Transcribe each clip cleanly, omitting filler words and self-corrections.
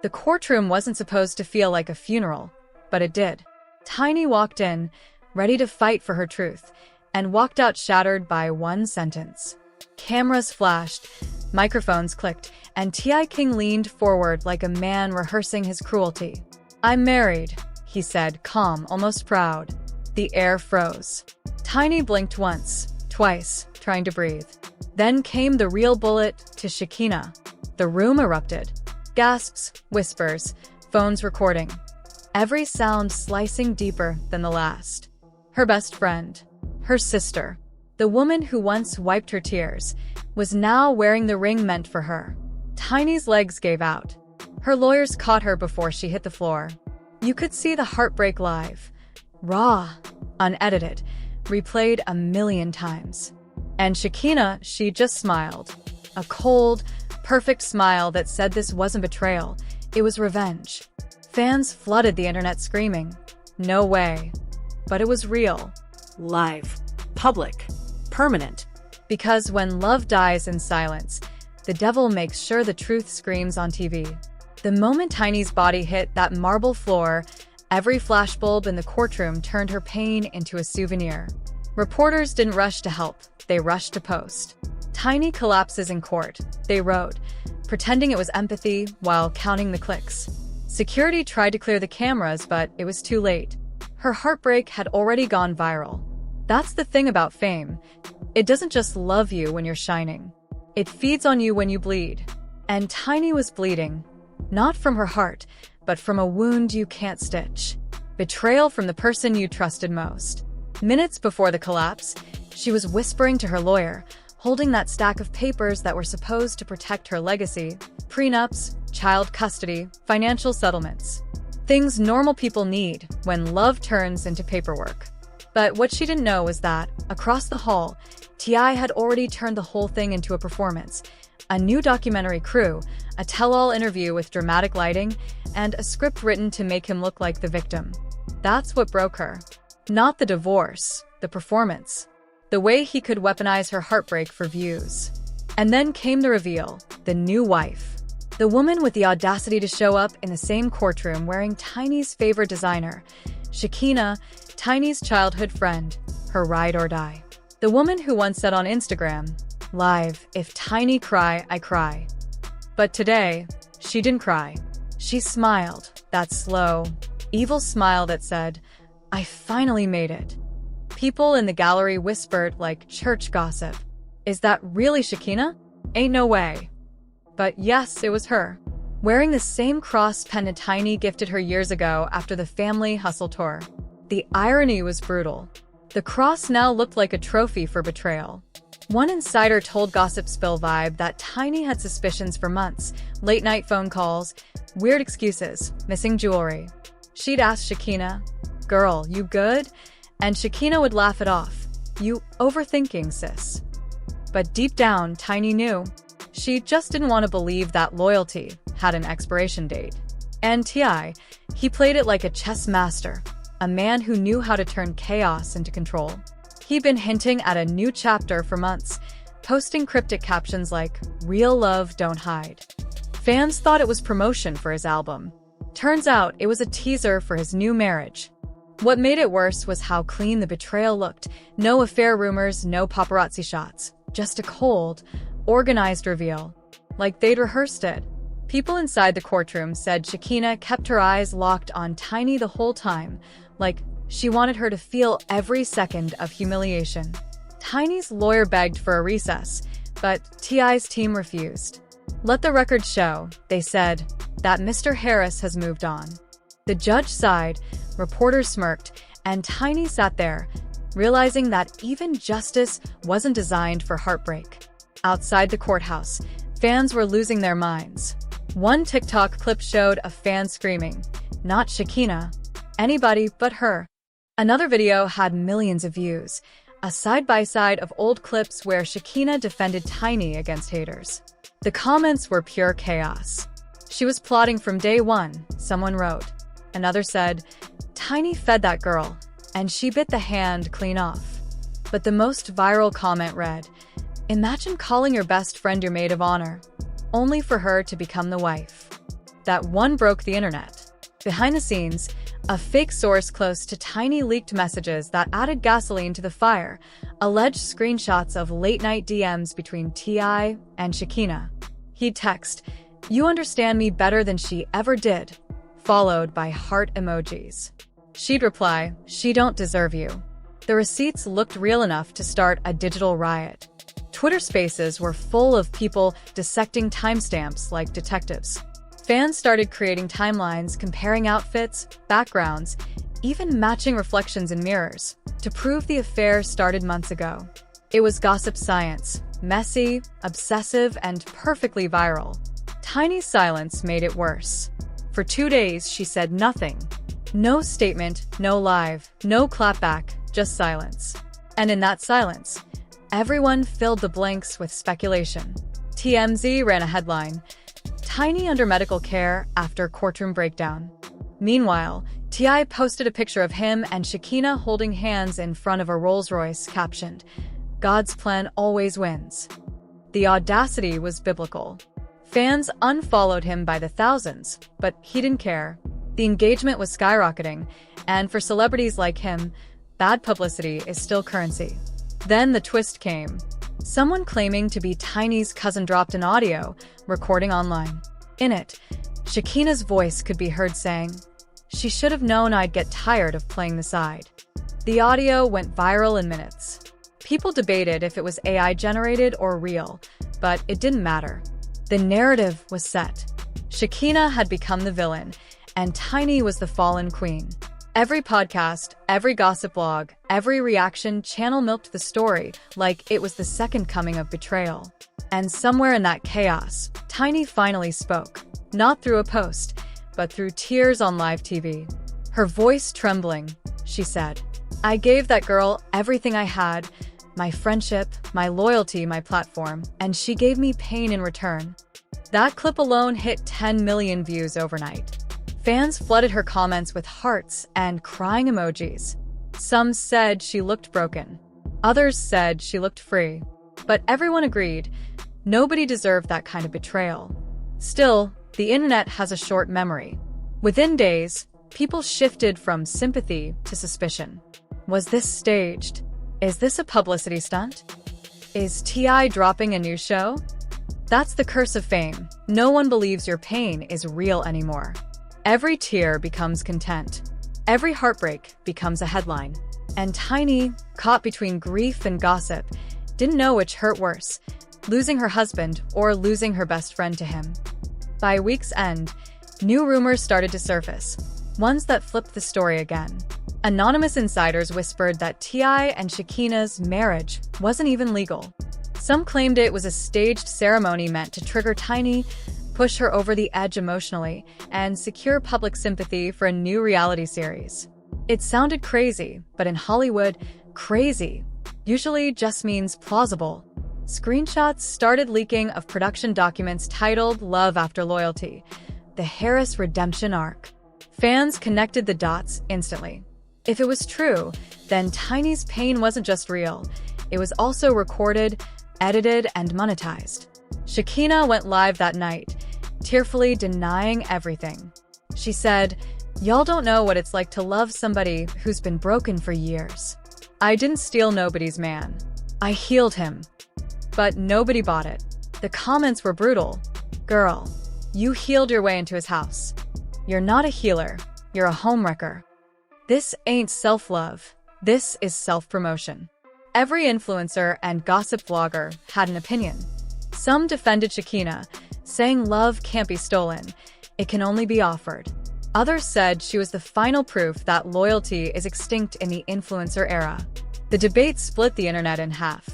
The courtroom wasn't supposed to feel like a funeral, but it did. Tiny walked in, ready to fight for her truth, and walked out shattered by one sentence. Cameras flashed, microphones clicked, and T.I. King leaned forward like a man rehearsing his cruelty. "I'm married," he said, calm, almost proud. The air froze. Tiny blinked once, twice, trying to breathe. Then came the real bullet to Shekinah. The room erupted. Gasps, whispers, phones recording. Every sound slicing deeper than the last. Her best friend, her sister, the woman who once wiped her tears, was now wearing the ring meant for her. Tiny's legs gave out. Her lawyers caught her before she hit the floor. You could see the heartbreak live. Raw, unedited, replayed 1,000,000 times. And Shekinah, she just smiled. A cold, perfect smile that said this wasn't betrayal, it was revenge. Fans flooded the internet screaming, "No way." But it was real. Live. Public. Permanent. Because when love dies in silence, the devil makes sure the truth screams on TV. The moment Tiny's body hit that marble floor, every flashbulb in the courtroom turned her pain into a souvenir. Reporters didn't rush to help, they rushed to post. Tiny collapses in court, they wrote, pretending it was empathy while counting the clicks. Security tried to clear the cameras, but it was too late. Her heartbreak had already gone viral. That's the thing about fame. It doesn't just love you when you're shining. It feeds on you when you bleed. And Tiny was bleeding. Not from her heart, but from a wound you can't stitch. Betrayal from the person you trusted most. Minutes before the collapse, she was whispering to her lawyer, holding that stack of papers that were supposed to protect her legacy, prenups, child custody, financial settlements. Things normal people need when love turns into paperwork. But what she didn't know was that, across the hall, T.I. had already turned the whole thing into a performance. A new documentary crew, a tell-all interview with dramatic lighting, and a script written to make him look like the victim. That's what broke her. Not the divorce, the performance. The way he could weaponize her heartbreak for views. And then came the reveal, the new wife. The woman with the audacity to show up in the same courtroom wearing Tiny's favorite designer, Shekinah, Tiny's childhood friend, her ride or die. The woman who once said on Instagram, "Live, if Tiny cry, I cry." But today, she didn't cry. She smiled, that slow, evil smile that said, "I finally made it." People in the gallery whispered like church gossip, "Is that really Shekinah? Ain't no way." But yes, it was her. Wearing the same cross pendant Tiny gifted her years ago after the family hustle tour. The irony was brutal. The cross now looked like a trophy for betrayal. One insider told Gossip Spill Vibe that Tiny had suspicions for months, late-night phone calls, weird excuses, missing jewelry. She'd ask Shekinah, "Girl, you good?" And Shekinah would laugh it off. "You overthinking, sis." But deep down, Tiny knew. She just didn't want to believe that loyalty had an expiration date. And T.I., he played it like a chess master, a man who knew how to turn chaos into control. He'd been hinting at a new chapter for months, posting cryptic captions like, "Real love, don't hide." Fans thought it was promotion for his album. Turns out it was a teaser for his new marriage. What made it worse was how clean the betrayal looked. No affair rumors, no paparazzi shots. Just a cold, organized reveal. Like they'd rehearsed it. People inside the courtroom said Shekinah kept her eyes locked on Tiny the whole time, like she wanted her to feel every second of humiliation. Tiny's lawyer begged for a recess, but T.I.'s team refused. "Let the record show," they said, "that Mr. Harris has moved on." The judge sighed, reporters smirked, and Tiny sat there, realizing that even justice wasn't designed for heartbreak. Outside the courthouse, fans were losing their minds. One TikTok clip showed a fan screaming, "Not Shekinah, anybody but her." Another video had millions of views, a side-by-side of old clips where Shekinah defended Tiny against haters. The comments were pure chaos. "She was plotting from day one," someone wrote. Another said, "Tiny fed that girl, and she bit the hand clean off." But the most viral comment read, "Imagine calling your best friend your maid of honor, only for her to become the wife." that one broke the internet. Behind the scenes, a fake source close to Tiny leaked messages that added gasoline to the fire, alleged screenshots of late-night DMs between T.I. and Shekinah. He'd text, "You understand me better than she ever did," followed by heart emojis. She'd reply, "She don't deserve you." The receipts looked real enough to start a digital riot. Twitter Spaces were full of people dissecting timestamps like detectives. Fans started creating timelines, comparing outfits, backgrounds, even matching reflections in mirrors, to prove the affair started months ago. It was gossip science, messy, obsessive, and perfectly viral. Tiny's silence made it worse. For 2 days, she said nothing. No statement, no live, no clapback, just silence. And in that silence, everyone filled the blanks with speculation. TMZ ran a headline, "Tiny under medical care after courtroom breakdown." Meanwhile, T.I. posted a picture of him and Shekinah holding hands in front of a Rolls-Royce captioned, "God's plan always wins." The audacity was biblical. Fans unfollowed him by the thousands, but he didn't care. The engagement was skyrocketing, and for celebrities like him, bad publicity is still currency. Then the twist came. Someone claiming to be Tiny's cousin dropped an audio recording online. In it, Shekinah's voice could be heard saying, "She should have known I'd get tired of playing the side." The audio went viral in minutes. People debated if it was AI generated or real, but it didn't matter. The narrative was set. Shekinah had become the villain, and Tiny was the fallen queen. Every podcast, every gossip blog, every reaction channel milked the story like it was the second coming of betrayal. And somewhere in that chaos, Tiny finally spoke. Not through a post, but through tears on live TV. Her voice trembling, she said, "I gave that girl everything I had, my friendship, my loyalty, my platform, and she gave me pain in return." That clip alone hit 10 million views overnight. Fans flooded her comments with hearts and crying emojis. Some said she looked broken. Others said she looked free. But everyone agreed, nobody deserved that kind of betrayal. Still, the internet has a short memory. Within days, people shifted from sympathy to suspicion. Was this staged? Is this a publicity stunt? Is T.I. dropping a new show? That's the curse of fame. No one believes your pain is real anymore. Every tear becomes content. Every heartbreak becomes a headline. And Tiny, caught between grief and gossip, didn't know which hurt worse, losing her husband or losing her best friend to him. By week's end, new rumors started to surface, ones that flipped the story again. Anonymous insiders whispered that T.I. and Shekinah's marriage wasn't even legal. Some claimed it was a staged ceremony meant to trigger Tiny, push her over the edge emotionally, and secure public sympathy for a new reality series. It sounded crazy, but in Hollywood, crazy usually just means plausible. Screenshots started leaking of production documents titled "Love After Loyalty," the Harris redemption arc. Fans connected the dots instantly. If it was true, then Tiny's pain wasn't just real. It was also recorded, edited, and monetized. Shekinah went live that night, tearfully denying everything. She said, "Y'all don't know what it's like to love somebody who's been broken for years. I didn't steal nobody's man. I healed him." But nobody bought it. The comments were brutal. "Girl, you healed your way into his house. You're not a healer. You're a homewrecker. This ain't self-love. This is self-promotion." Every influencer and gossip blogger had an opinion. Some defended Shekinah, saying love can't be stolen, it can only be offered. Others said she was the final proof that loyalty is extinct in the influencer era. The debate split the internet in half.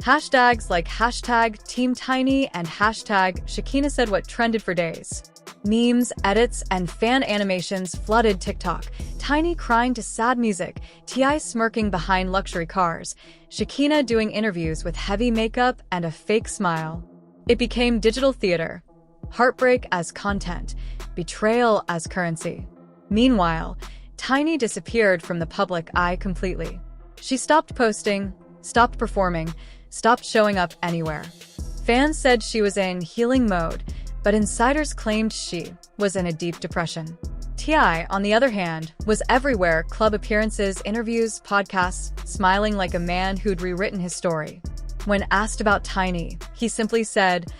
Hashtags like #TeamTiny and #Shekinah said what trended for days. Memes, edits, and fan animations flooded TikTok. Tiny crying to sad music, T.I. smirking behind luxury cars, Shekinah doing interviews with heavy makeup and a fake smile. It became digital theater. Heartbreak as content, betrayal as currency. Meanwhile, Tiny disappeared from the public eye completely. She stopped posting, stopped performing, stopped showing up anywhere. Fans said she was in healing mode, but insiders claimed she was in a deep depression. T.I., on the other hand, was everywhere: club appearances, interviews, podcasts, smiling like a man who'd rewritten his story. When asked about Tiny, he simply said,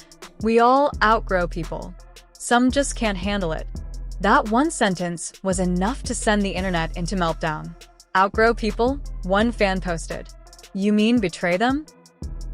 "We all outgrow people. Some just can't handle it." That one sentence was enough to send the internet into meltdown. Outgrow people? One fan posted. You mean betray them?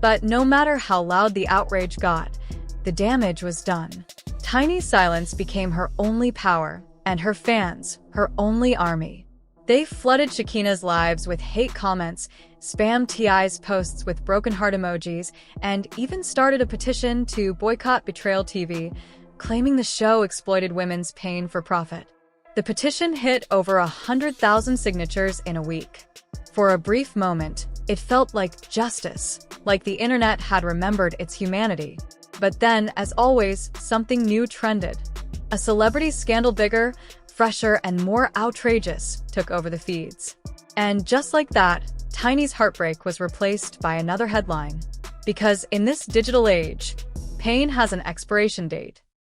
But no matter how loud the outrage got, the damage was done. Tiny's silence became her only power, and her fans, her only army. They flooded Shakina's lives with hate comments, spammed T.I.'s posts with broken heart emojis, and even started a petition to boycott Betrayal TV, claiming the show exploited women's pain for profit. The petition hit over 100,000 signatures in a week. For a brief moment, it felt like justice, like the internet had remembered its humanity. But then, as always, something new trended. A celebrity scandal bigger, fresher, and more outrageous took over the feeds. And just like that, Tiny's heartbreak was replaced by another headline. Because in this digital age, pain has an expiration date.